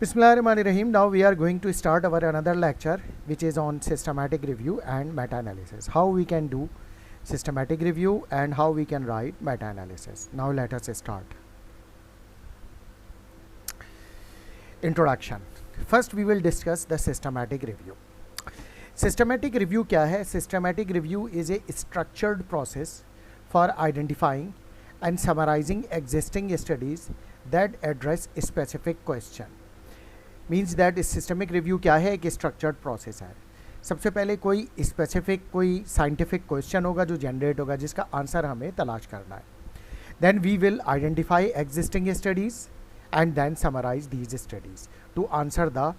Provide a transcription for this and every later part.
Bismillahirrahmanirrahim. Now we are going to start our another lecture which is on systematic review and meta-analysis. How we can do systematic review and how we can write meta-analysis. Now let us start. Introduction. First we will discuss the systematic review. Systematic review क्या है? Systematic review is a structured process for identifying and summarizing existing studies that address a specific question. Means that systemic review क्या है? एक structured process है. सबसे पहले कोई specific कोई साइंटिफिक क्वेश्चन होगा जो जनरेट होगा जिसका आंसर हमें तलाश करना है. Then we will identify existing studies and then summarise these studies to answer the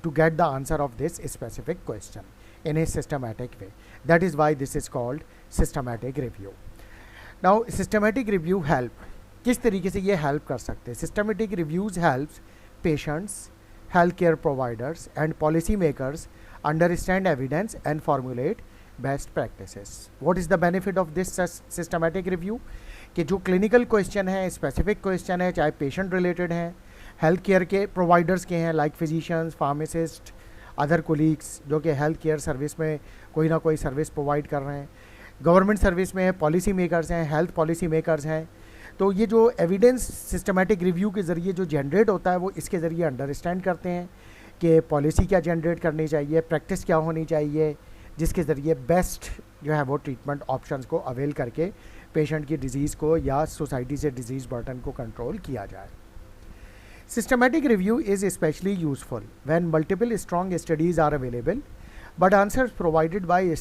to get the answer of this specific question in a systematic way. That is why this is called systematic review. Now systematic review help, किस तरीके से ये help कर सकते हैं? Systematic reviews helps patients, health care providers and policy makers understand evidence and formulate best practices. What is the benefit of this systematic review? कि जो clinical question है, स्पेसिफिक क्वेश्चन है, चाहे पेशेंट रिलेटेड हैं, health care के providers के हैं like physicians, pharmacist, other colleagues जो कि हेल्थ केयर सर्विस में कोई ना कोई सर्विस प्रोवाइड कर रहे हैं, गवर्नमेंट सर्विस में पॉलिसी मेकर्स हैं, हेल्थ पॉलिसी मेकर्स हैं. तो ये जो एविडेंस सिस्टमेटिक रिव्यू के ज़रिए जो जनरेट होता है वो इसके ज़रिए अंडरस्टैंड करते हैं कि पॉलिसी क्या जनरेट करनी चाहिए, प्रैक्टिस क्या होनी चाहिए, जिसके ज़रिए बेस्ट जो है वो ट्रीटमेंट ऑप्शंस को अवेल करके पेशेंट की डिज़ीज़ को या सोसाइटी से डिज़ीज़ बर्डन को कंट्रोल किया जाए. Systematic review is especially useful when multiple strong studies are available but answers provided by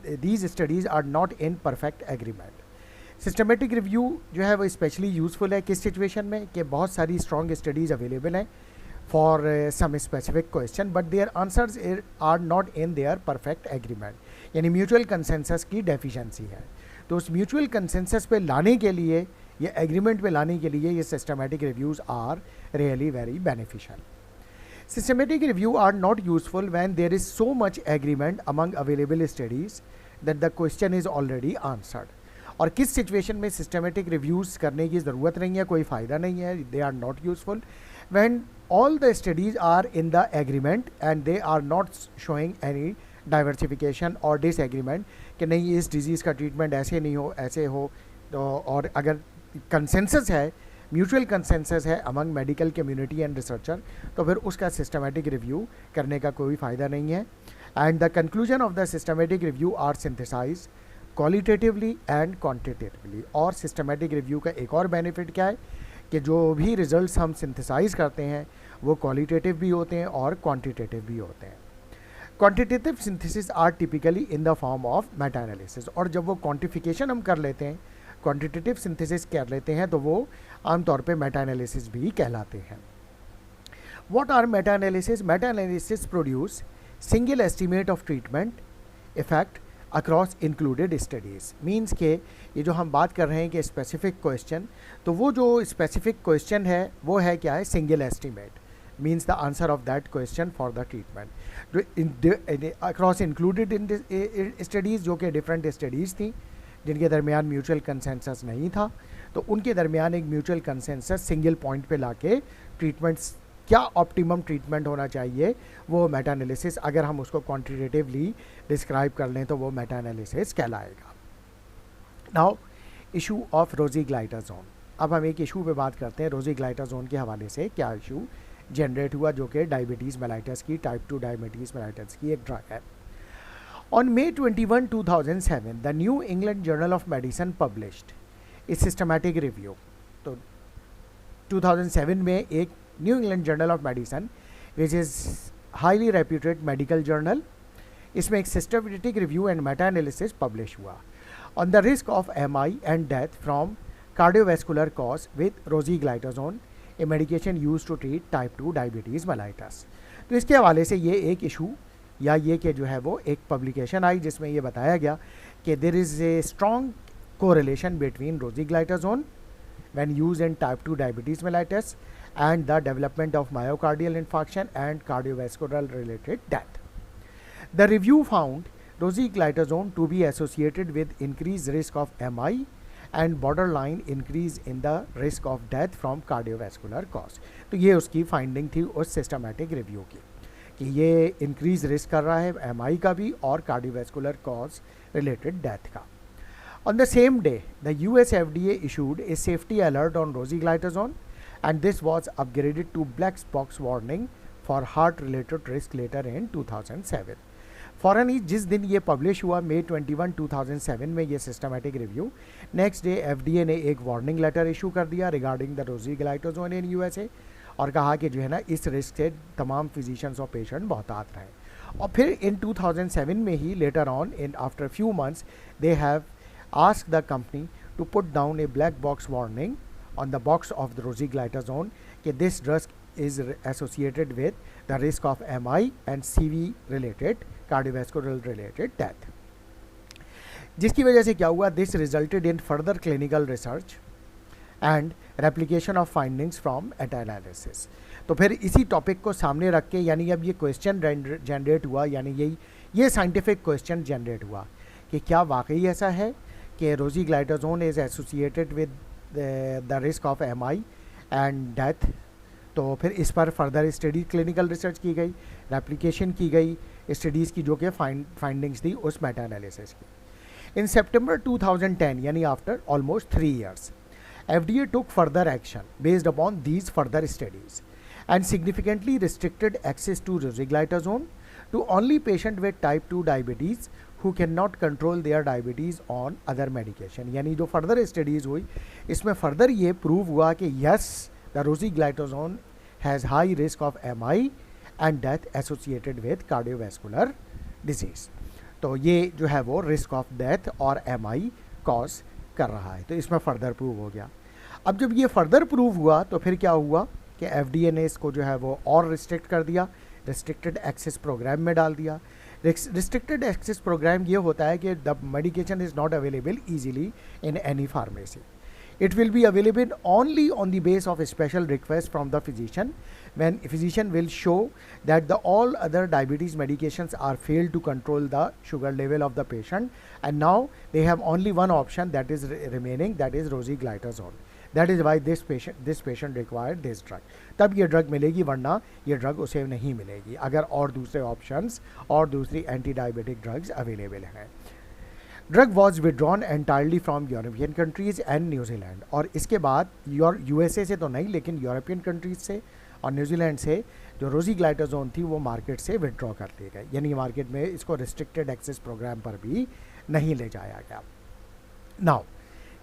these studies are not in perfect agreement. Systematic review जो है वो स्पेशली यूज़फुल है किस सिचुएशन में? कि बहुत सारी स्ट्रॉन्ग स्टडीज़ अवेलेबल हैं for some specific question but their answers are not in their perfect agreement, यानी म्यूचुअल कंसेंसस की डेफिशिएंसी है. तो उस म्यूचुअल कंसेंसस पे लाने के लिए या एग्रीमेंट पे लाने के लिए ये systematic reviews are really very beneficial. Systematic review are not useful when there is so much agreement among available studies that the question is already answered. और किस सिचुएशन में सिस्टमेटिक रिव्यूज़ करने की ज़रूरत नहीं है, कोई फ़ायदा नहीं है, they are not useful when all the studies are in the agreement and they are not showing any diversification और डिसएग्रीमेंट कि नहीं इस डिजीज़ का ट्रीटमेंट ऐसे नहीं हो ऐसे हो. तो और अगर कंसेंसस है, म्यूचुअल कंसेंसस है among medical community and researcher, तो फिर उसका सिस्टमेटिक रिव्यू करने का कोई फ़ायदा नहीं है. And the conclusion of the systematic review are synthesise qualitatively and quantitatively. और सिस्टमेटिक रिव्यू का एक और बेनिफिट क्या है कि जो भी रिजल्ट्स हम सिंथेसाइज करते हैं वो क्वालिटेटिव भी होते हैं और क्वांटिटेटिव भी होते हैं. Quantitative synthesis are typically in the form of meta analysis. और जब वो क्वांटिफिकेशन हम कर लेते हैं, क्वांटिटेटिव सिंथेसिस कर लेते हैं, तो वो आमतौर पे मेटा एनालिसिस भी कहलाते हैं. What are meta analysis? Meta analysis produce single estimate of treatment effect across included studies. Means के ये जो हम बात कर रहे हैं कि स्पेसिफिक क्वेश्चन, तो वो जो स्पेसिफिक क्वेश्चन है वो है क्या है? Single estimate. Means the answer of that question for the treatment across included in studies, जो कि डिफरेंट स्टडीज़ थी जिनके दरमियान म्यूचुअल कंसेंसस नहीं था, तो उनके दरमियान एक म्यूचुअल कंसेंसस सिंगल पॉइंट पे लाके ट्रीटमेंट्स क्या ऑप्टिमम ट्रीटमेंट होना चाहिए वो मेटा एनालिसिस, अगर हम उसको क्वांटिटेटिवली डिस्क्राइब कर लें तो वो मेटा एनालिसिस कहलाएगा. Now issue of rosiglitazone. अब हम एक इशू पे बात करते हैं रोजीग्लाइटाजोन के हवाले से. क्या इशू जनरेट हुआ? जो कि डायबिटीज़ मेलाइटस की, टाइप 2 डायबिटीज़ मेलाइटस की एक ड्रग है. On May 21, 2007, the New England Journal of Medicine published a systematic review. तो 2007 में एक new England journal of medicine which is highly reputed medical journal, इसमें एक systematic review and meta analysis publish हुआ on the risk of MI and death from cardiovascular cause with rosiglitazone, a medication use to treat type 2 diabetes mellitus. तो इसके हवाले से ये एक issue या ये कि जो है वो एक पब्लिकेशन आई जिसमें ये बताया गया कि there is a strong correlation between rosiglitazone when used in type 2 diabetes mellitus and the development of myocardial infarction and cardiovascular related death. The review found rosiglitazone to be associated with increased risk of MI and border line increase in the risk of death from cardiovascular cause. तो ये उसकी finding थी उस systematic review की कि ये increase risk कर रहा है एमआई का भी और कार्डियोवैस्कुलर कॉज रिलेटेड डेथ का। On the same day, the US FDA issued a safety alert on rosiglitazone, and this was upgraded to black box warning for heart-related risk later in 2007. फौरन ही जिस दिन ये publish हुआ May 21, 2007 में ये systematic review, next day FDA ने एक warning letter issue कर दिया रिगार्डिंग द रोजीग्लाइटोजोन इन USA और कहा कि जो है ना इस रिस्क से तमाम फिजिशियंस और पेशेंट बहुतात रहे। और फिर इन 2007 में ही letter on in after few months they have asked the company to put down a black box warning on the box of the rosiglitazone that this drug is associated with the risk of MI and CV related cardiovascular related death, जिसकी वजह से क्या हुआ, this resulted in further clinical research and replication of findings from meta-analysis। तो फिर इसी topic को सामने रख के यानी अब ये क्वेश्चन जनरेट हुआ, यानी ये साइंटिफिक क्वेश्चन जनरेट हुआ कि क्या वाकई ऐसा है कि rosiglitazone is associated with the risk of MI and death. तो फिर इस पर फर्दर स्टडी क्लिनिकल रिसर्च की गई, रेप्लिकेशन की गई स्टडीज़ की जो कि फाइंडिंग्स थी उस मेटा एनालिसिस की। इन सितंबर 2010 यानी after almost 3 years FDA took further action based upon these further studies and significantly restricted access to rosiglitazone to only patient with type 2 diabetes who cannot control their diabetes on other medication। यानी जो further studies हुई इसमें further ये prove हुआ कि yes the rosiglitazone has high risk of MI and death associated with cardiovascular disease. तो ये जो है वो रिस्क ऑफ डेथ और एमआई कॉज कर रहा है, तो इसमें फर्दर प्रूव हो गया। अब जब ये फर्दर प्रूव हुआ तो फिर क्या हुआ कि एफडीए ने इसको जो है वो और रिस्ट्रिक्ट कर दिया, रिस्ट्रिक्टेड एक्सेस प्रोग्राम में डाल दिया। रिस्ट्रिक्टेड एक्सेस प्रोग्राम ये होता है कि the medication is not available easily in any pharmacy. It will be available only on the basis of a special request from the physician when physician will show that the all other diabetes medications are failed to control the sugar level of the patient and now they have only one option that is remaining, that is rosiglitazone. That is why this patient required this drug. तब ये drug मिलेगी, वरना ये drug उसे नहीं मिलेगी अगर और दूसरे ऑप्शंस और दूसरी एंटी डायबिटिक ड्रग्स अवेलेबल हैं। Drug was withdrawn entirely from European countries and New Zealand. और इसके बाद यूएसए से तो नहीं लेकिन यूरोपियन कंट्रीज़ से और न्यूजीलैंड से जो रोजीग्लाइटोजोन थी वो मार्केट से विड्रॉ कर ली गई, यानी मार्केट में इसको रिस्ट्रिक्टेड एक्सेस प्रोग्राम पर भी नहीं ले जाया गया। नाउ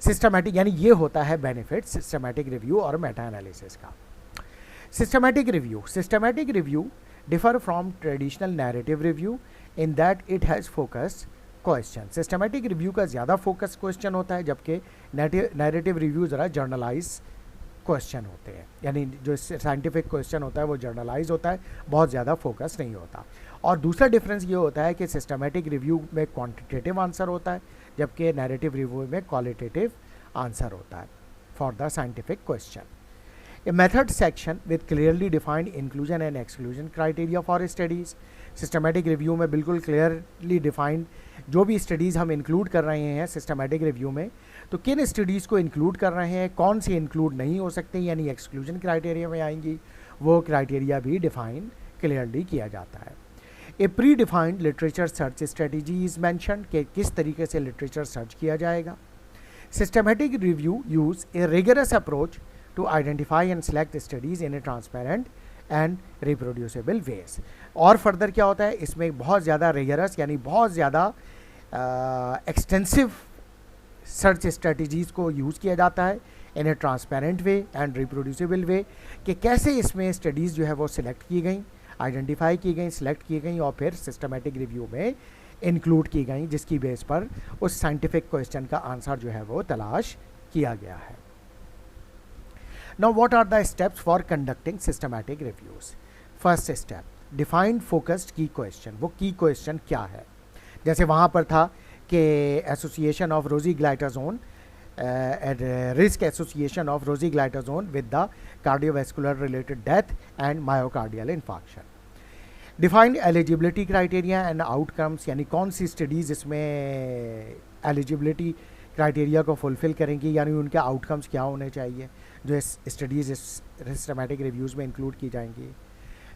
सिस्टमैटिक, यानी ये होता है बेनिफिट सिस्टमैटिक रिव्यू और मेटा एनालिसिस का। Systematic review differ from traditional narrative review in that it has focus question. Systematic review का ज़्यादा फोकस क्वेश्चन होता है, जबकि नैरेटिव रिव्यू ज़रा जर्नलाइज क्वेश्चन होते हैं, यानी जो साइंटिफिक क्वेश्चन होता है वो जर्नलाइज होता है, बहुत ज़्यादा फोकस नहीं होता। और दूसरा डिफरेंस ये होता है कि सिस्टमैटिक रिव्यू में क्वांटिटेटिव आंसर होता है, जबकि नैरेटिव रिव्यू में क्वालिटेटिव आंसर होता है for the scientific question. A method section with clearly defined inclusion and exclusion criteria for studies। Systematic review में बिल्कुल क्लियरली डिफाइंड जो भी स्टडीज़ हम इंक्लूड कर रहे हैं सिस्टमैटिक रिव्यू में, तो किन स्टडीज़ को इंक्लूड कर रहे हैं, कौन सी इंक्लूड नहीं हो सकते यानी एक्सक्लूजन क्राइटेरिया में आएंगी, वो क्राइटेरिया भी डिफाइन क्लियरली किया जाता है। A predefined literature search strategy is mentioned कि किस तरीके से लिटरेचर सर्च किया जाएगा। Systematic review use a rigorous approach to identify and select studies in a transparent and reproducible ways। और फर्दर क्या होता है, इसमें बहुत ज़्यादा रिगरस यानी बहुत ज़्यादा एक्सटेंसिव सर्च स्ट्रेटजीज़ को यूज़ किया जाता है in a transparent way and reproducible way, कि कैसे इसमें स्टडीज़ जो है वो सिलेक्ट की गई, आइडेंटिफाई की गई, सिलेक्ट की गई और फिर सिस्टमैटिक रिव्यू में इंक्लूड की गई, जिसकी बेस पर उस साइंटिफिक क्वेश्चन का आंसर जो है वो तलाश किया गया है। Now what are the steps for conducting systematic reviews? First step, define focused key question। वो key question क्या है, जैसे वहाँ पर था कि association of rosiglitazone risk association of rosiglitazone with the cardiovascular related death and myocardial infarction। Define eligibility criteria and outcomes, यानी कौन सी स्टडीज़ इसमें एलिजिबिलिटी क्राइटेरिया को फुलफ़िल करेंगी, यानी उनके आउटकम्स क्या होने चाहिए जो इस स्टडीज़ सिस्टमैटिक रिव्यूज़ में इंक्लूड की जाएंगी।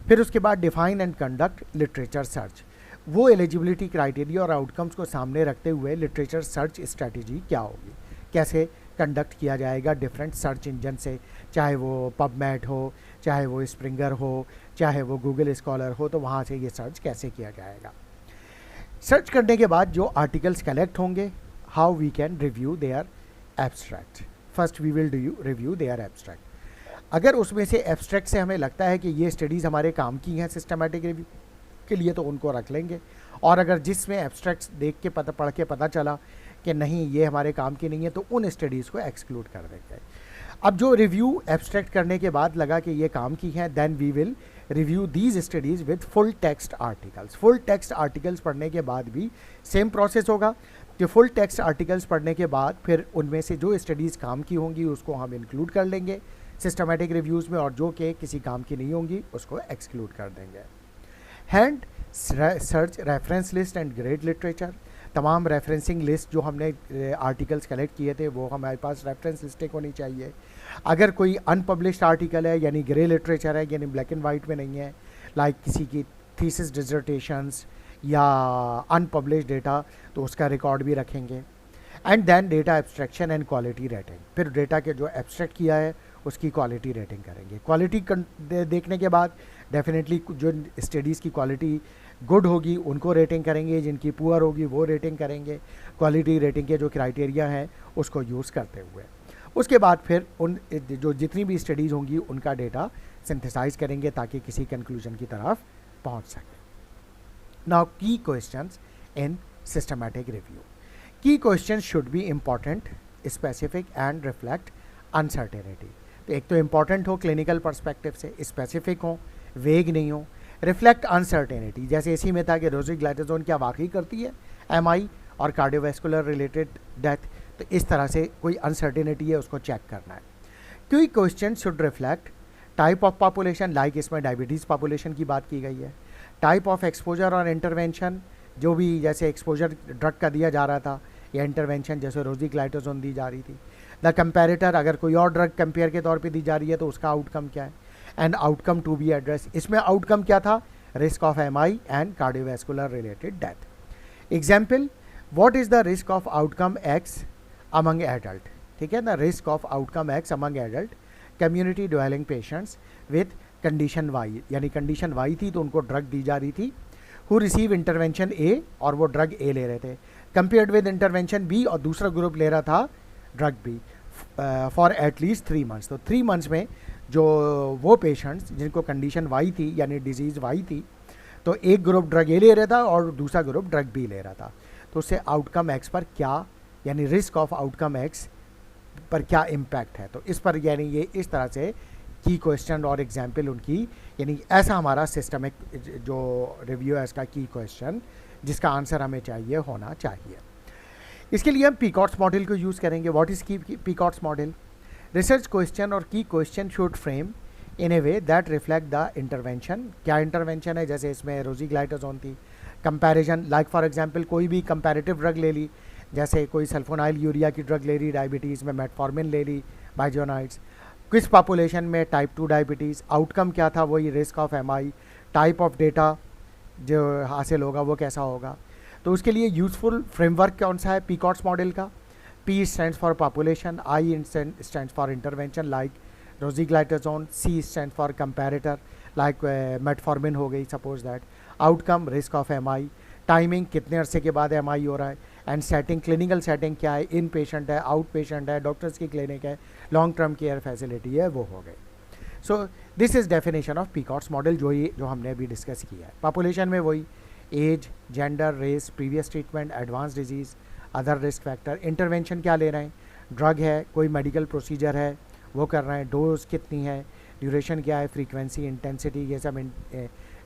फिर उसके बाद define and conduct literature search, वो एलिजिबिलिटी क्राइटेरिया और आउटकम्स को सामने रखते हुए लिटरेचर सर्च स्ट्रैटेजी क्या होगी, कैसे कंडक्ट किया जाएगा डिफरेंट सर्च इंजन से, चाहे वो पबमेड हो, चाहे वो स्प्रिंगर हो, चाहे वो गूगल स्कॉलर हो, तो वहाँ से ये सर्च कैसे किया जाएगा। सर्च करने के बाद जो आर्टिकल्स कलेक्ट होंगे, how we can review their abstract. First we will do review their abstract. अगर उसमें से एब्स्ट्रैक्ट से हमें लगता है कि ये स्टडीज़ हमारे काम की हैं सिस्टमैटिक रिव्यू के लिए, तो उनको रख लेंगे। और अगर जिसमें एब्स्ट्रैक्ट्स देख के पढ़ के पता चला कि नहीं ये हमारे काम की नहीं है, तो उन स्टडीज़ को एक्सक्लूड कर देंगे। अब जो रिव्यू एब्स्ट्रैक्ट करने के बाद लगा कि ये काम की हैं, then we will review these studies with full text articles. Full text articles पढ़ने के बाद भी सेम प्रोसेस होगा कि फुल टेक्स्ट आर्टिकल्स पढ़ने के बाद फिर उनमें से जो स्टडीज़ काम की होंगी उसको हम इंक्लूड कर लेंगे सिस्टमैटिक रिव्यूज़ में, और जो कि किसी काम की नहीं होंगी उसको एक्सक्लूड कर देंगे। Hand search reference list and grade literature, तमाम रेफरेंसिंग लिस्ट जो हमने आर्टिकल्स कलेक्ट किए थे वो हमारे पास रेफरेंस लिस्टें होनी चाहिए। अगर कोई अनपब्लिश्ड आर्टिकल है यानी ग्रे लिटरेचर है, यानी ब्लैक एंड वाइट में नहीं है, लाइक किसी की थीसिस डिसर्टेशंस या अनपब्लिश्ड डेटा, तो उसका रिकॉर्ड भी रखेंगे। And then data abstraction and quality rating, फिर डेटा के जो एब्स्ट्रैक्ट किया है उसकी क्वालिटी रेटिंग करेंगे। क्वालिटी देखने के बाद डेफिनेटली जो स्टडीज़ की क्वालिटी गुड होगी उनको रेटिंग करेंगे, जिनकी पुअर होगी वो रेटिंग करेंगे। क्वालिटी रेटिंग के जो क्राइटेरिया हैं उसको यूज़ करते हुए उसके बाद फिर उन जो जितनी भी स्टडीज़ होंगी उनका डेटा सिंथेसाइज करेंगे ताकि किसी कंक्लूजन की तरफ पहुंच सके। नाउ की क्वेश्चंस इन सिस्टमैटिक रिव्यू। की questions should be important, specific and reflect uncertainty. तो एक तो इम्पॉर्टेंट हो क्लिनिकल पर्सपेक्टिव से, स्पेसिफिक हो, वेग नहीं हो, रिफ्लेक्ट अनसर्टेनिटी। जैसे इसी में था कि रोज़िग्लैटाज़ोन क्या वाकई करती है एमआई और कार्डियोवैस्कुलर रिलेटेड डेथ, तो इस तरह से कोई अनसर्टेनिटी है उसको चेक करना है। क्योंकि question should reflect type of population, like इसमें डायबिटीज़ पॉपुलेशन की बात की गई है। टाइप ऑफ एक्सपोजर और इंटरवेंशन, जो भी जैसे एक्सपोजर ड्रग का दिया जा रहा था या इंटरवेंशन जैसे रोज़िग्लैटाज़ोन दी जा रही थी। द कंपैरेटर, अगर कोई और ड्रग कंपेयर के तौर पे दी जा रही है तो उसका आउटकम क्या है। And outcome to be address, इसमें आउटकम क्या था, risk of MI and cardiovascular related death. Example, what is the risk of outcome X among adult, ठीक है ना, risk of outcome X among adult community dwelling patients with condition Y, यानी condition Y थी तो उनको drug दी जा रही थी, हु रिसीव इंटरवेंशन ए और वो ड्रग ए ले रहे थे, कंपेयर्ड विद इंटरवेंशन बी और दूसरा ग्रुप ले रहा था drug B for at least 3 months. तो 3 मंथ्स में जो वो पेशेंट्स जिनको कंडीशन वाई थी यानी डिजीज़ वाई थी, तो एक ग्रुप ड्रग ए ले रहा था और दूसरा ग्रुप ड्रग बी ले रहा था, तो उससे आउटकम एक्स पर क्या, यानी रिस्क ऑफ आउटकम एक्स पर क्या इम्पैक्ट है। तो इस पर यानी ये इस तरह से की क्वेश्चन और एग्जाम्पल उनकी, यानी ऐसा हमारा सिस्टमिक जो रिव्यू है इसका की क्वेश्चन जिसका आंसर हमें चाहिए होना चाहिए। इसके लिए हम पीकॉट्स मॉडल को यूज़ करेंगे। व्हाट इज़ की पीकॉट्स मॉडल? रिसर्च क्वेश्चन और की question should frame in A way that reflect the intervention. क्या इंटरवेंशन है, जैसे इसमें रोज़िग्लैटाज़ोन थी। कंपैरिजन, लाइक फॉर एग्जांपल कोई भी कंपैरेटिव ड्रग ले ली, जैसे कोई सल्फोनाइल यूरिया की ड्रग ले ली, डायबिटीज़ में मेटफॉर्मिन ले ली, बाइजोनाइड्स। किस पॉपुलेशन में, टाइप 2 डायबिटीज़। आउटकम क्या था, वही risk of MI. Type of data जो हासिल होगा वो कैसा होगा। तो उसके लिए यूज़फुल फ्रेमवर्क कौन सा है पीकॉट्स मॉडल का? P stands for population, I stands for intervention like रोज़िग्लैटाज़ोन, C stands for comparator like metformin हो गई suppose that. Outcome risk of MI, timing कितने अरसे के बाद एमआई हो रहा है, एंड सेटिंग क्लिनिकल सेटिंग क्या है, इन पेशेंट है, आउट पेशेंट है, डॉक्टर्स की क्लिनिक है, लॉन्ग टर्म केयर फैसिलिटी है, वो हो गई। So this is definition of PICOTS model जो हमने अभी डिस्कस किया है। पॉपुलेशन में वही age, gender, race, previous treatment, advance disease, other risk factor. Intervention क्या ले रहे हैं, ड्रग है, कोई मेडिकल प्रोसीजर है वो कर रहे हैं, डोज कितनी है, ड्यूरेशन क्या है, फ्रीक्वेंसी, इंटेंसिटी, ये सब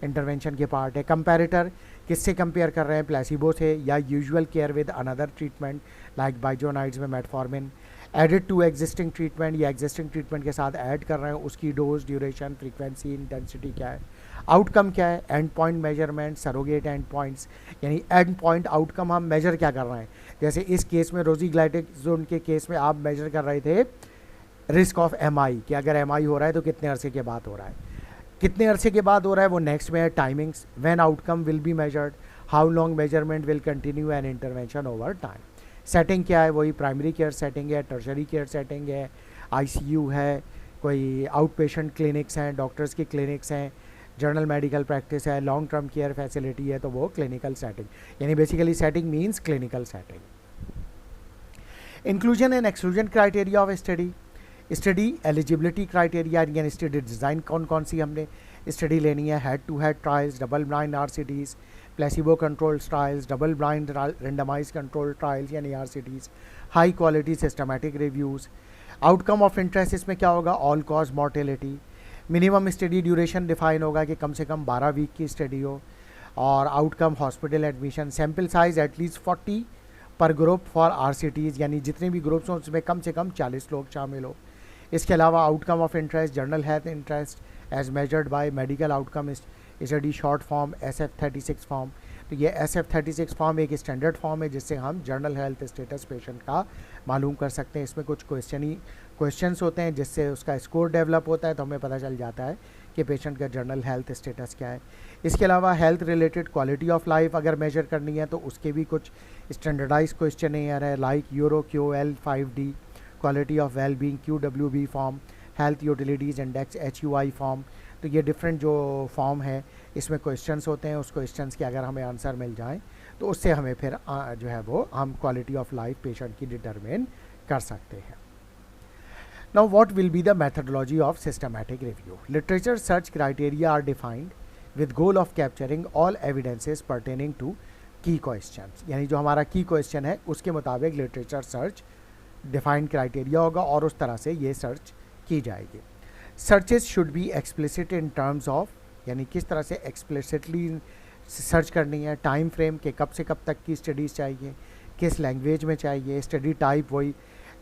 इंटरवेंशन के पार्ट है। कंपैरेटर, किससे कंपेयर कर रहे हैं, प्लेसिबो से या usual care with another treatment like biguanides में metformin. Added to existing treatment, या एग्जिस्टिंग ट्रीटमेंट के साथ ऐड कर रहे हैं, उसकी डोज, ड्यूरेशन, फ्रीक्वेंसी, इंटेंसिटी क्या है। आउटकम क्या है, and point measurement, surrogate and points, यानी एंड पॉइंट आउटकम हम मेजर क्या कर रहे हैं। जैसे इस केस में रोजीग्लाइटेजोन के केस में आप मेजर कर रहे थे रिस्क ऑफ एमआई, कि अगर एमआई हो रहा है तो कितने अरसे के बाद हो रहा है, कितने अरसे के बाद हो रहा है वो नेक्स्ट में है। Timings, when outcome will be measured, how long measurement will continue and intervention over time. Setting क्या है, वही प्राइमरी केयर सेटिंग है, टर्शरी केयर सेटिंग है, आईसीयू है, कोई आउट पेशेंट क्लिनिक्स हैं, डॉक्टर्स की क्लिनिक्स हैं, जनरल मेडिकल प्रैक्टिस है, लॉन्ग टर्म केयर फैसिलिटी है, तो वो क्लिनिकल सेटिंग, यानी basically setting means clinical setting. Inclusion and exclusion criteria of study, study eligibility criteria, यानी स्टडी डिज़ाइन कौन कौन सी हमने स्टडी लेनी है। Head to head trials, double blind RCTs, placebo control trials, double blind randomize control trials यानी RCTs, high quality systematic reviews. Outcome of interest इसमें क्या होगा, all cause mortality. Minimum study duration define होगा कि कम से कम 12 week की study हो, और outcome hospital admission. Sample size at least 40 पर ग्रुप फॉर आरसीटीज़, यानी जितने भी ग्रुप्स हों उसमें कम से कम 40 लोग शामिल हो। इसके अलावा outcome of interest, general health interest as measured by medical outcome study short form SF36 form. तो ये SF36 फॉर्म एक स्टैंडर्ड फॉर्म है जिससे हम जनरल हेल्थ स्टेटस पेशेंट का मालूम कर सकते हैं। इसमें कुछ क्वेश्चंस होते हैं जिससे उसका स्कोर डेवलप होता है, तो हमें पता चल जाता है कि पेशेंट का जनरल हेल्थ स्टेटस क्या है। इसके अलावा health related quality of life अगर मेजर करनी है तो उसके भी कुछ स्टैंडर्डाइज क्वेश्चन है, like euro QL 5D, quality of well being QWB form, health utilities index HUI form. तो ये डिफरेंट जो फॉर्म है इसमें क्वेश्चंस होते हैं, उस क्वेश्चंस के अगर हमें आंसर मिल जाए तो उससे हमें फिर जो है वो हम क्वालिटी ऑफ लाइफ पेशेंट की डिटरमिन कर सकते हैं। Now what will be the methodology of systematic review. Literature search criteria are defined with goal of capturing all evidences pertaining to key questions, यानी जो हमारा की क्वेश्चन है उसके मुताबिक लिटरेचर सर्च डिफाइंड क्राइटेरिया होगा और उस तरह से ये सर्च की जाएगी। Searches should be explicit in terms of, यानी किस तरह से एक्सप्लिसिटली सर्च करनी है, टाइम फ्रेम के कब से कब तक की स्टडीज़ चाहिए, किस लैंग्वेज में चाहिए, स्टडी टाइप वही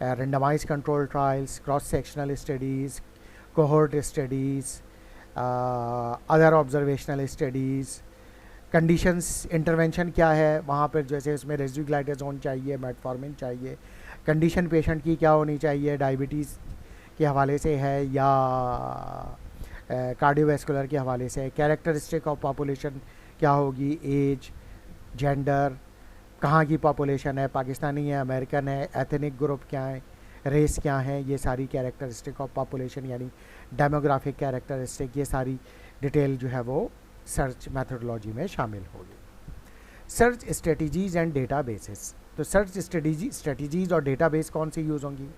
randomise control trials, cross sectional studies, cohort studies, other observational studies, conditions, intervention क्या है वहाँ पर, जैसे इसमें रोजीग्लाइटेजोन चाहिए, मेटफॉर्मिन चाहिए, कंडीशन पेशेंट की क्या होनी चाहिए, डायबिटीज़ के हवाले से है या कार्डियोवैस्कुलर के हवाले से, कैरेक्टरिस्टिक ऑफ पॉपुलेशन क्या होगी, एज, जेंडर, कहाँ की पॉपुलेशन है, पाकिस्तानी है, अमेरिकन है, एथनिक ग्रुप क्या है, रेस क्या है, ये सारी कैरेक्टरिस्टिक ऑफ पॉपुलेशन यानी डेमोग्राफिक कैरेक्टरिस्टिक, ये सारी डिटेल जो है वो सर्च मैथडोलॉजी में शामिल होगी। सर्च स्ट्रेटजीज़ एंड डेटाबेसेस, तो सर्च स्ट्रेटजीज़ और डेटाबेस कौन सी यूज़ होंगी।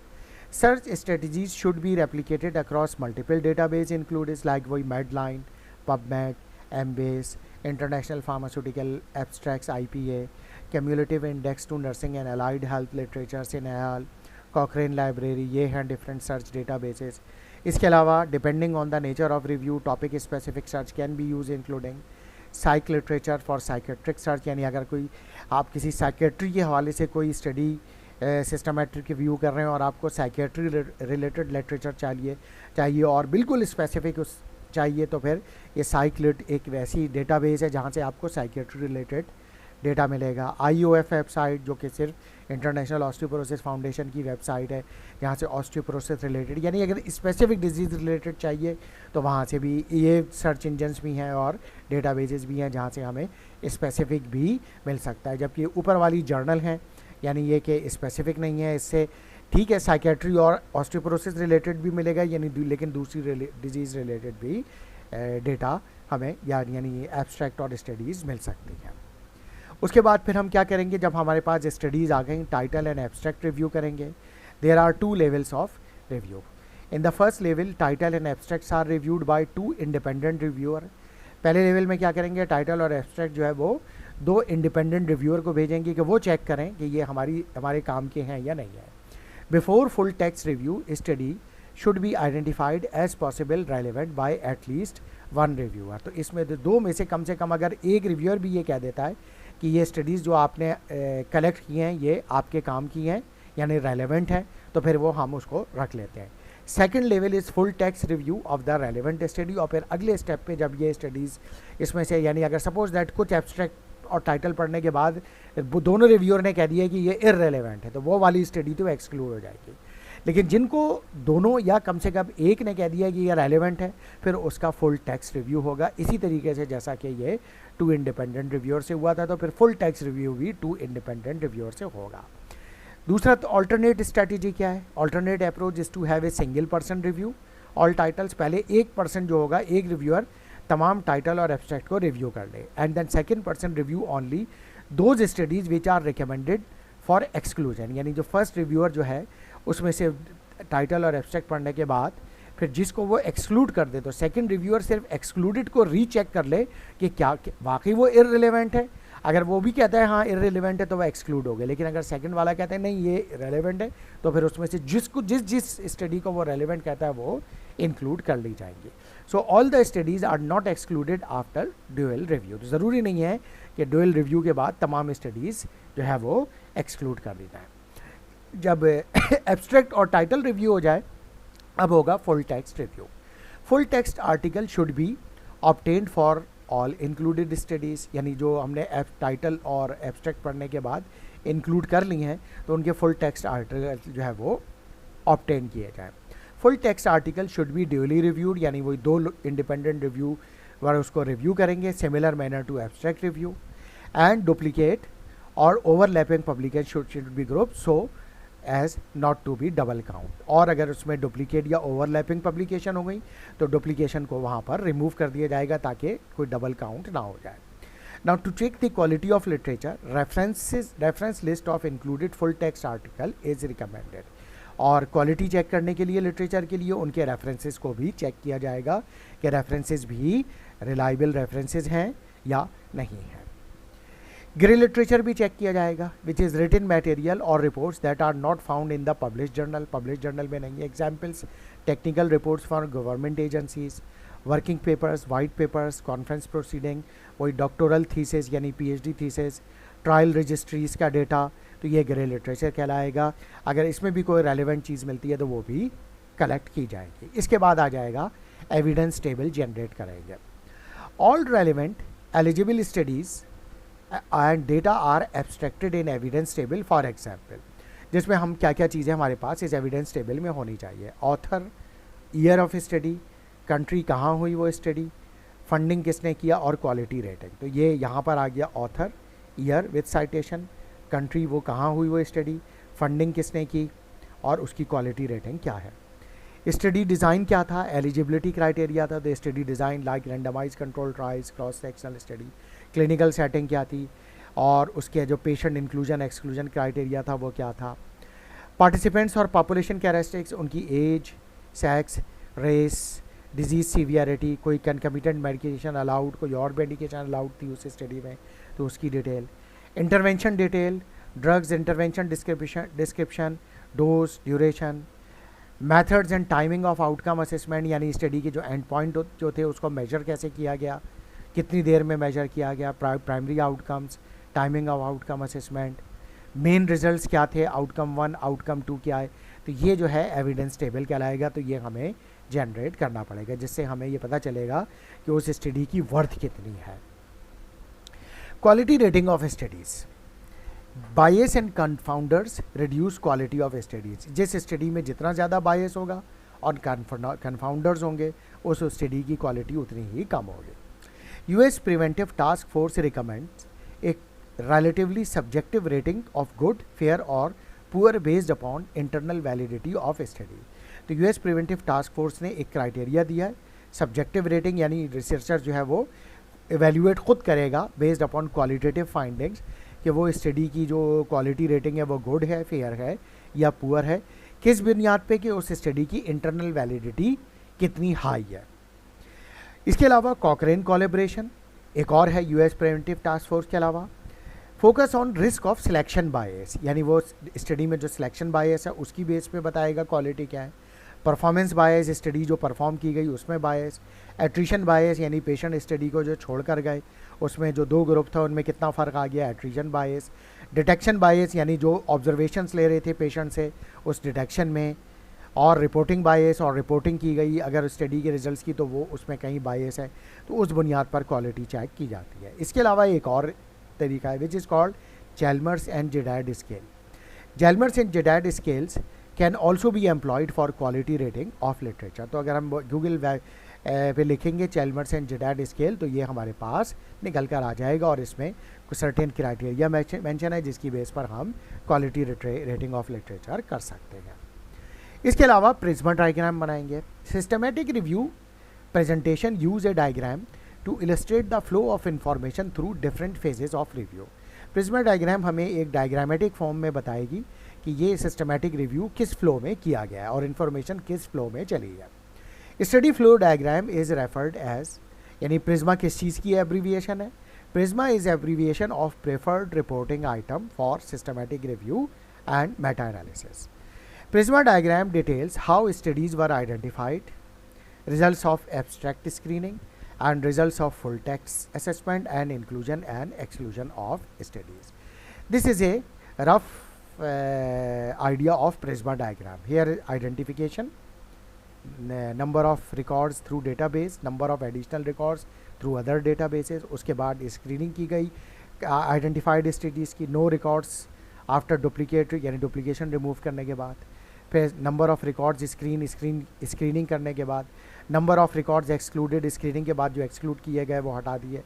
Search strategies should be replicated across multiple database included like वही Medline, PubMed, Embase, international pharmaceutical abstracts IPA, cumulative index to nursing and allied health literature से Nayal, कॉकरेन library, ये हैं different search databases. इसके अलावा depending on the nature of review topic specific search can be use including psych literature for psychiatric search, यानी अगर कोई आप किसी साइकेट्री के हवाले से कोई स्टडी सिस्टमेटिक रिव्यू कर रहे हैं और आपको साइकेट्री रिलेटेड लिटरेचर चाहिए और बिल्कुल स्पेसिफिक उस चाहिए, तो फिर ये साइक्लिट एक वैसी डेटाबेस है जहाँ से आपको साइकेट्री रिलेटेड डेटा मिलेगा। IOF वेबसाइट जो कि सिर्फ इंटरनेशनल ऑस्टियोपोरोसिस फाउंडेशन की वेबसाइट है, जहाँ से ऑस्टियोपोरोसिस रिलेटेड यानी अगर स्पेसिफिक डिजीज़ रिलेटेड चाहिए तो वहाँ से भी ये सर्च इंजन्स भी हैं और डेटाबेसेस भी हैं जहाँ से हमें स्पेसिफिक भी मिल सकता है। जबकि ऊपर वाली जर्नल हैं यानी ये कि स्पेसिफिक नहीं है, इससे ठीक है साइकेट्री और ऑस्टियोपोरोसिस रिलेटेड भी मिलेगा यानी लेकिन दूसरी डिजीज़ रिलेटेड भी डेटा हमें यानी एब्स्ट्रैक्ट और स्टडीज़ मिल सकती हैं। उसके बाद फिर हम क्या करेंगे, जब हमारे पास स्टडीज़ आ गई, टाइटल एंड एब्स्ट्रैक्ट रिव्यू करेंगे। There are 2 levels of review. In the first level title and abstracts are reviewed by 2 independent reviewer. पहले लेवल में क्या करेंगे, टाइटल और एब्स्ट्रैक्ट जो है वो 2 इंडिपेंडेंट रिव्यूअर को भेजेंगे कि वो चेक करें कि ये हमारे काम के हैं या नहीं है। Before full text review study should be identified as possible relevant by at least 1 reviewer. तो इसमें 2 में से कम अगर एक रिव्यूअर भी ये कह देता है कि ये स्टडीज़ जो आपने कलेक्ट की हैं ये आपके काम की हैं यानी रेलेवेंट है, तो फिर वो हम उसको रख लेते हैं। Second level is full text review of the relevant study, और फिर अगले स्टेप पे जब ये स्टडीज़ इसमें से, यानी अगर सपोज दैट कुछ एब्स्ट्रैक्ट और टाइटल पढ़ने के बाद वो दोनों रिव्यूअर ने कह दिया कि ये इररेलेवेंट है, तो वो वाली स्टडी तो एक्सक्लूड हो जाएगी। लेकिन जिनको दोनों या कम से कम एक ने कह दिया कि ये रेलेवेंट है, फिर उसका फुल टेक्स्ट रिव्यू होगा। इसी तरीके से जैसा कि ये 2 इंडिपेंडेंट रिव्यूअर से हुआ था, तो फिर फुल टेक्स्ट रिव्यू भी 2 इंडिपेंडेंट रिव्यूअर से होगा। दूसरा तो ऑल्टरनेट स्ट्रैटेजी क्या है? Alternate approach is to have a single person review all titles. पहले एक पर्सन जो होगा, एक रिव्यूअर तमाम टाइटल और एब्स्ट्रैक्ट को रिव्यू कर ले, and then second person review only those studies which are recommended for exclusion. यानी जो फर्स्ट रिव्यूअर जो है उसमें से टाइटल और एब्स्ट्रैक्ट पढ़ने के बाद फिर जिसको वो एक्सक्लूड कर दे, तो सेकंड रिव्यूअर सिर्फ एक्सक्लूडेड को रीचेक कर ले कि क्या वाकई वो इररिलेवेंट है। अगर वो भी कहता है हाँ इररिलेवेंट है, तो वो एक्सक्लूड हो गए। लेकिन अगर सेकंड वाला कहता है नहीं ये रेलेवेंट है, तो फिर उसमें से जिस स्टडी को वो रेलेवेंट कहता है वो इंक्लूड कर ली जाएंगी। So all the studies are not excluded after dual review. तो ज़रूरी नहीं है कि ड्यूअल रिव्यू के बाद तमाम स्टडीज़ जो है वो एक्सक्लूड कर दी जाए। जब एब्स्ट्रैक्ट और टाइटल रिव्यू हो जाए, अब होगा full text review. Full text article should B obtained for all included studies, यानी जो हमने टाइटल और एब्स्ट्रैक्ट पढ़ने के बाद इंक्लूड कर ली हैं, तो उनके फुल टेक्स्ट आर्टिकल जो है वो ऑब्टेन किए जाएँ। Full text article should be dually reviewed, यानी वही 2 इंडिपेंडेंट रिव्यू वर उसको रिव्यू करेंगे, similar manner to abstract review. And duplicate और overlapping publication should be group so as not to be double count. और अगर उसमें डुप्लीकेट या overlapping publication हो गई, तो डुप्लीकेशन को वहाँ पर रिमूव कर दिया जाएगा ताकि कोई डबल काउंट ना हो जाए। Now to check the quality of literature, reference list of included full text article is recommended. और क्वालिटी चेक करने के लिए लिटरेचर के लिए उनके रेफरेंसेस को भी चेक किया जाएगा कि रेफरेंसेस भी रिलायबल रेफरेंसेस हैं या नहीं हैं। ग्रे लिटरेचर भी चेक किया जाएगा, विच इज़ रिटन मटेरियल और reports that are not found in the publish journal. Publish journal में नहीं है। Examples technical reports for government agencies, working papers, white papers, conference proceeding, वही डॉक्टोरल थीसिस यानी PhD thesis, trial registries का data, तो ये grey literature कहलाएगा। अगर इसमें भी कोई रेलिवेंट चीज़ मिलती है तो वो भी कलेक्ट की जाएगी। इसके बाद आ जाएगा एविडेंस टेबल जनरेट करेंगे। All relevant eligible studies and data are abstracted in evidence table. For example, जिसमें हम क्या क्या चीज़ें हमारे पास इस एविडेंस टेबल में होनी चाहिए। Author, year of study, country कहाँ हुई वो स्टडी, फंडिंग किसने किया, और क्वालिटी रेटिंग। तो ये यहाँ पर आ गया author, year with citation, country वो कहाँ हुई वो स्टडी, फंडिंग किसने की, और उसकी क्वालिटी रेटिंग क्या है। स्टडी डिज़ाइन क्या था, एलिजिबिलिटी क्राइटेरिया था। The study design like randomise control trials, cross sectional study, clinical setting क्या थी, और उसके जो पेशेंट इंक्लूजन एक्सक्लूजन क्राइटेरिया था वो क्या था। पार्टिसिपेंट्स और पॉपुलेशन कैरेक्टरिस्टिक्स, उनकी age, sex, race, disease severity, कोई कंकमिटेंट मेडिकेशन अलाउड, कोई और मेडिकेशन अलाउड थी उस स्टडी में, तो उसकी detail. Intervention detail, drugs intervention description, dose, duration, methods and timing of outcome assessment, यानी स्टडी के जो एंड पॉइंट जो थे उसको मेजर कैसे किया गया, कितनी देर में मेजर किया गया, primary outcomes, timing of outcome assessment, main results क्या थे, आउटकम 1, आउटकम 2 क्या है। तो ये जो है एविडेंस टेबल कहलाएगा। तो ये हमें जनरेट करना पड़ेगा, जिससे हमें ये पता चलेगा कि उस स्टडी की वर्थ कितनी है। Quality rating of studies, bias and confounders reduce quality of studies. जिस स्टडी में जितना ज़्यादा बायस होगा और कन्फाउंडर्स होंगे, उस स्टडी की क्वालिटी उतनी ही कम होगी। US Preventive Task Force recommends a relatively subjective rating of good, fair और poor based upon internal validity of study। तो US Preventive Task Force ने एक क्राइटेरिया दिया है, सब्जेक्टिव रेटिंग, यानी रिसर्चर जो है वो एवेल्यूएट खुद करेगा बेस्ड अपॉन क्वालिटेटिव फाइंडिंग्स कि वो स्टडी की जो क्वालिटी रेटिंग है वो गुड है, फेयर है या पुअर है। किस बुनियाद पे कि उस स्टडी की इंटरनल वैलिडिटी कितनी हाई है। इसके अलावा कॉकरेन कोलैबोरेशन एक और है US प्रिवेंटिव टास्क फोर्स के अलावा। Focus on risk of selection bias, यानी वो स्टडी में जो सिलेक्शन बायस है उसकी बेस पे बताएगा क्वालिटी क्या है। परफॉर्मेंस बायस, स्टडी जो परफॉर्म की गई उसमें बायस, एट्रीशन बायस यानी पेशेंट स्टडी को जो छोड़ कर गए उसमें जो 2 ग्रुप था उनमें कितना फ़र्क आ गया, एट्रीशन बायस, डिटेक्शन बायस यानी जो ऑब्जर्वेशंस ले रहे थे पेशेंट से उस डिटेक्शन में, और रिपोर्टिंग बायस और रिपोर्टिंग की गई अगर स्टडी के रिजल्ट्स की तो वो उसमें कहीं बायस है, तो उस बुनियाद पर क्वालिटी चेक की जाती है। इसके अलावा एक और तरीका है which is called Chalmers and Jadad scale. Chalmers and Jadad scales can also be employed for quality rating of literature. तो अगर हम गूगल पे लिखेंगे चैल्मर्स एंड जेडाइड स्केल तो ये हमारे पास निकल कर आ जाएगा और इसमें कुछ सर्टेन क्राइटेरिया मेंशन है जिसकी बेस पर हम क्वालिटी रेटिंग ऑफ लिटरेचर कर सकते हैं। इसके अलावा प्रिज्मा डायग्राम बनाएंगे। Systematic review presentation use a diagram to illustrate the flow of information through different phases of review. PRISMA diagram हमें एक डायग्रामेटिक फॉर्म में बताएगी कि ये सिस्टमेटिक रिव्यू किस फ्लो में किया गया है और इन्फॉर्मेशन किस फ्लो में चली है। Study flow diagram is referred as, यानी प्रिज्मा किस चीज़ की एब्रीविएशन है, PRISMA is abbreviation of preferred reporting item for systematic review and meta analysis. Prisma diagram details how studies were identified, results of abstract screening, and results of full text assessment and inclusion and exclusion of studies. This is a rough idea of Prisma diagram. Here identification, number of records through database, number of additional records through other databases. उसके बाद screening की गई identified studies की, no records after duplicate यानी duplication remove करने के बाद, फिर नंबर ऑफ़ रिकॉर्ड्स स्क्रीनिंग करने के बाद, number of records excluded screening के बाद जो एक्सक्लूड किए गए वो हटा दिए,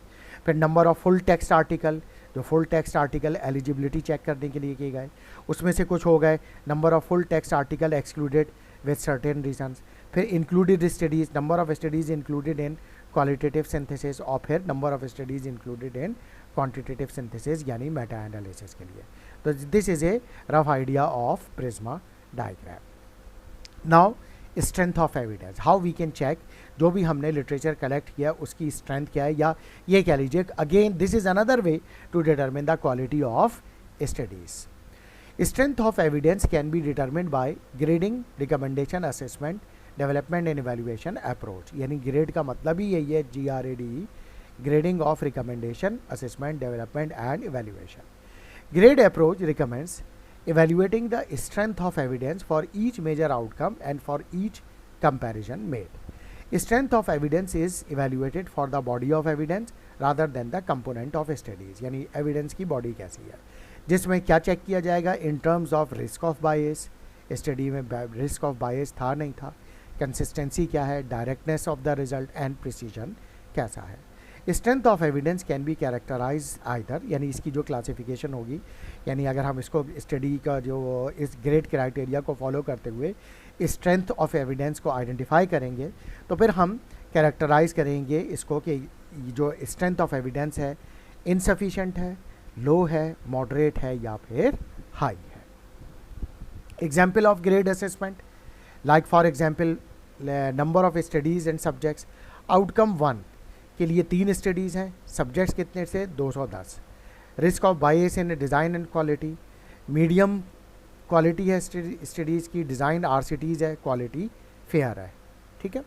फिर number of full text article, जो full text article eligibility check करने के लिए किए गए उसमें से कुछ हो गए, number of full text article excluded with certain reasons, फिर included studies, number of studies included in qualitative synthesis, और फिर number of studies included in quantitative synthesis यानी मेटा एनालिसिस के लिए। तो this is a rough idea of PRISMA diagram. Now strength of evidence, how we can check जो भी हमने literature collect किया उसकी स्ट्रेंथ क्या है, या ये कह लीजिए again this is another way to determine the quality of studies. Strength of evidence can be determined by grading, recommendation, assessment, development and evaluation approach. यानी ग्रेड का मतलब ही यही है, GRADE, grading of recommendation, assessment, development and evaluation. Grade approach recommends evaluating the strength of evidence for each major outcome and for each comparison made. Strength of evidence is evaluated for the body of evidence rather than the component of studies. यानी evidence की body कैसी है, जिसमें क्या check किया जाएगा in terms of risk of bias, study में risk of bias था नहीं था, consistency क्या है, directness of the result and precision कैसा है। Strength of evidence can be characterise either, यानी इसकी जो क्लासिफिकेशन होगी, यानी अगर हम इसको स्टडी का जो इस ग्रेड क्राइटेरिया को फॉलो करते हुए स्ट्रेंथ ऑफ एविडेंस को आइडेंटिफाई करेंगे तो फिर हम कैरेक्टराइज करेंगे इसको कि जो स्ट्रेंथ ऑफ एविडेंस है इनसफिशेंट है, लो है, मॉडरेट है या फिर हाई है। Example of grade assessment, like for example number of studies and subjects. Outcome 1 के लिए 3 स्टडीज़ हैं, सब्जेक्ट्स कितने से 210। Risk of bias in design and quality, medium quality है स्टडीज़ की, डिज़ाइन RCTs है, क्वालिटी फेयर है, ठीक है।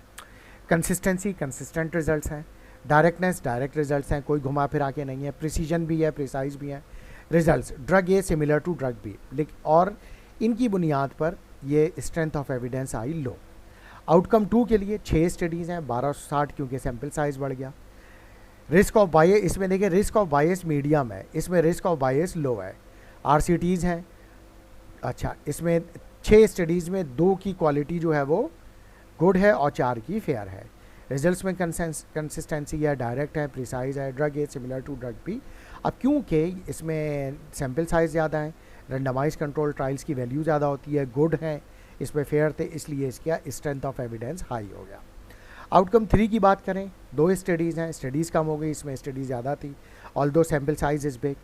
कंसिस्टेंसी, कंसिस्टेंट रिजल्ट्स हैं, डायरेक्टनेस, डायरेक्ट रिजल्ट्स हैं, कोई घुमा फिरा के नहीं है, प्रिसीजन भी है, प्रिसाइज भी है results, drug A similar to drug B, और इनकी बुनियाद पर ये strength of evidence I low. Outcome 2 के लिए 6 स्टडीज़ हैं, 1260 क्योंकि सैम्पल साइज़ बढ़ गया। रिस्क ऑफ बायस, इसमें देखिए रिस्क ऑफ बायस मीडियम है, इसमें रिस्क ऑफ बायस लो है। RCTs हैं, अच्छा इसमें 6 स्टडीज़ में 2 की क्वालिटी जो है वो गुड है और 4 की फेयर है। रिजल्ट्स में कंसिस्टेंसी है, डायरेक्ट है, प्रिसाइज है, drug A similar to drug B. अब क्योंकि इसमें सैम्पल साइज़ ज़्यादा है, रेंडमाइज कंट्रोल ट्रायल्स की वैल्यू ज़्यादा होती है, गुड है, इसमें फेयर थे, इसलिए इसका स्ट्रेंथ ऑफ एविडेंस हाई हो गया। आउटकम 3 की बात करें, 2 स्टडीज़ हैं, स्टडीज़ कम हो गई, इसमें स्टडीज़ ज़्यादा थी, although sample size is big,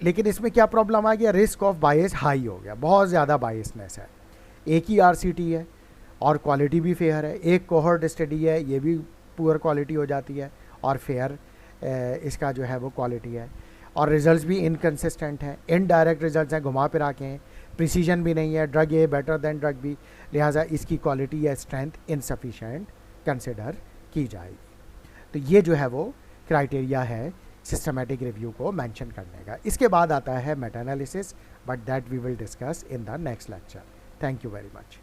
लेकिन इसमें क्या प्रॉब्लम आ गया, रिस्क ऑफ बायस हाई हो गया, बहुत ज़्यादा बायसनेस है। एक ही RCT है और क्वालिटी भी फेयर है, एक कोहर्ट स्टडी है, ये भी पुअर क्वालिटी हो जाती है और फेयर इसका जो है वो क्वालिटी है, और रिजल्ट्स भी इनकन्सिस्टेंट हैं, इनडायरेक्ट रिजल्ट्स हैं, घुमा फिरा के हैं, प्रिसीजन भी नहीं है, drug A better than drug B, लिहाजा इसकी क्वालिटी या स्ट्रेंथ इनसफिशेंट कंसिडर की जाएगी। तो ये जो है वो क्राइटेरिया है सिस्टमेटिक रिव्यू को मेंशन करने का। इसके बाद आता है meta analysis, but that we will discuss in the next lecture. Thank you very much.